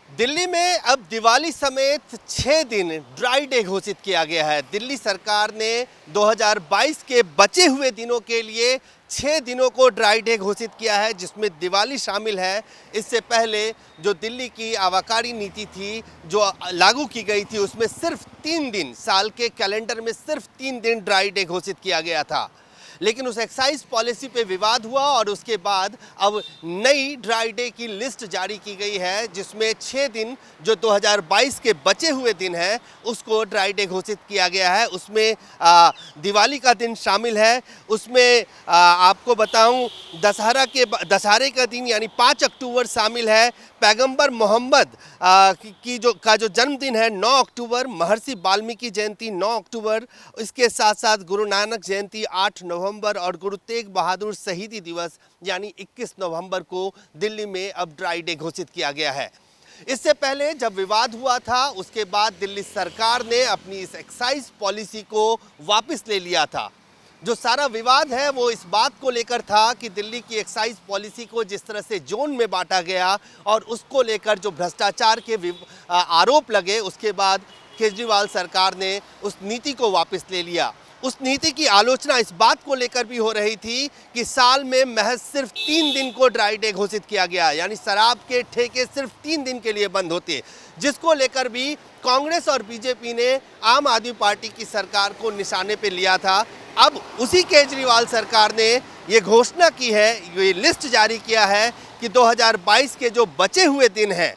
दिल्ली में अब दिवाली समेत 6 दिन ड्राई डे घोषित किया गया है। दिल्ली सरकार ने 2022 के बचे हुए दिनों के लिए 6 दिनों को ड्राई डे घोषित किया है, जिसमें दिवाली शामिल है। इससे पहले जो दिल्ली की आबकारी नीति थी जो लागू की गई थी, उसमें सिर्फ 3 दिन, साल के कैलेंडर में सिर्फ 3 दिन ड्राई डे घोषित किया गया था। लेकिन उस एक्साइज पॉलिसी पे विवाद हुआ और उसके बाद अब नई ड्राई डे की लिस्ट जारी की गई है, जिसमें 6 दिन जो 2022 के बचे हुए दिन हैं उसको ड्राई डे घोषित किया गया है। उसमें दिवाली का दिन शामिल है। उसमें आपको बताऊं, दशहरे का दिन यानी 5 अक्टूबर शामिल है। पैगंबर मोहम्मद की जो जन्मदिन है 9 अक्टूबर, महर्षि वाल्मीकि जयंती 9 अक्टूबर, इसके साथ साथ गुरु नानक जयंती 8 नवंबर और गुरु तेग बहादुर शहीदी दिवस यानी 21 नवंबर को दिल्ली में अब ड्राई डे घोषित किया गया है। इससे पहले जब विवाद हुआ था, उसके बाद दिल्ली सरकार ने अपनी इस एक्साइज पॉलिसी को वापस ले लिया था। जो सारा विवाद है वो इस बात को लेकर था कि दिल्ली की एक्साइज पॉलिसी को जिस तरह से जोन में बांटा गया और उसको लेकर जो भ्रष्टाचार के आरोप लगे, उसके बाद केजरीवाल सरकार ने उस नीति को वापस ले लिया। उस नीति की आलोचना इस बात को लेकर भी हो रही थी कि साल में महज सिर्फ 3 दिन को ड्राई डे घोषित किया गया, यानी शराब के ठेके सिर्फ 3 दिन के लिए बंद होते, जिसको लेकर भी कांग्रेस और बीजेपी ने आम आदमी पार्टी की सरकार को निशाने पे लिया था। अब उसी केजरीवाल सरकार ने ये घोषणा की है, ये लिस्ट जारी किया है कि 2022 के जो बचे हुए दिन हैं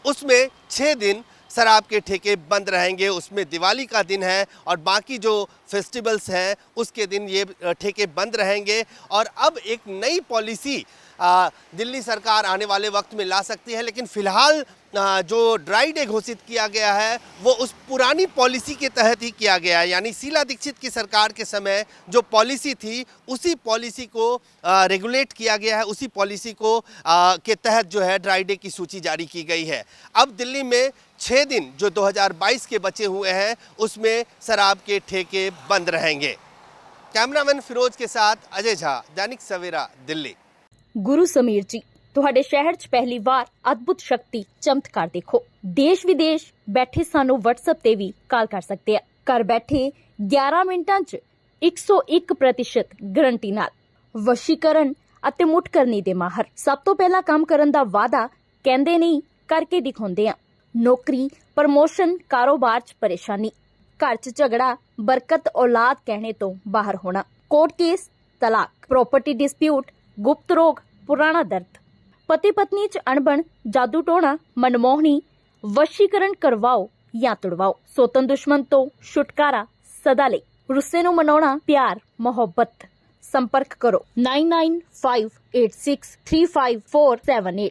उसमें 6 दिन शराब के ठेके बंद रहेंगे। उसमें दिवाली का दिन है और बाकी जो फेस्टिवल्स हैं उसके दिन ये ठेके बंद रहेंगे। और अब एक नई पॉलिसी दिल्ली सरकार आने वाले वक्त में ला सकती है, लेकिन फ़िलहाल जो ड्राई डे घोषित किया गया है वो उस पुरानी पॉलिसी के तहत ही किया गया है, यानी शीला दीक्षित की सरकार के समय जो पॉलिसी थी उसी पॉलिसी को रेगुलेट किया गया है, उसी पॉलिसी को के तहत जो है ड्राई डे की सूची जारी की गई है। अब दिल्ली में 6 दिन जो 2022 के बचे हुए हैं उसमें शराब के ठेके बंद रहेंगे। कैमरामैन फिरोज के साथ अजय झा, दैनिक सवेरा, दिल्ली। गुरु समीर जी, ਤੁਹਾਡੇ ਸ਼ਹਿਰ 'ਚ ਪਹਿਲੀ ਵਾਰ ਅਦਭੁਤ ਸ਼ਕਤੀ ਚਮਤਕਾਰ ਦੇਖੋ। ਦੇਸ਼ ਵਿਦੇਸ਼ ਬੈਠੇ ਸਾਨੂੰ WhatsApp ਤੇ ਵੀ ਕਾਲ ਕਰ ਸਕਦੇ ਆ। ਘਰ ਬੈਠੇ 11 ਮਿੰਟਾਂ 'ਚ 101% ਗਾਰੰਟੀ ਨਾਲ ਵਸ਼ੀਕਰਨ ਅਤੇ ਮੁੱਠ ਕਰਨੀ ਦੇ ਮਾਹਰ। ਸਭ ਤੋਂ ਪਹਿਲਾਂ ਕੰਮ ਕਰਨ ਦਾ ਵਾਅਦਾ ਕਹਿੰਦੇ ਨਹੀਂ, ਕਰਕੇ ਦਿਖਾਉਂਦੇ ਆ। ਨੌਕਰੀ, ਪ੍ਰਮੋਸ਼ਨ, ਕਾਰੋਬਾਰ 'ਚ ਪਰੇਸ਼ਾਨੀ, ਘਰ 'ਚ ਝਗੜਾ, ਬਰਕਤ, ਔਲਾਦ ਕਹਿਣੇ ਤੋਂ ਬਾਹਰ ਹੋਣਾ, ਕੋਰਟ ਕੇਸ, ਤਲਾਕ, ਪ੍ਰॉपर्टी डिस्प्यूट, गुप्त रोग, पुराना दर्द, पति पत्नी च अणबण, जादू टोना, मनमोहनी, वशीकरण करवाओ या तुड़वाओ। सोतन दुश्मन तो छुटकारा सदा ले, रुस्से नूं मनाउणा, प्यार, मोहब्बत। संपर्क करो 9958635478।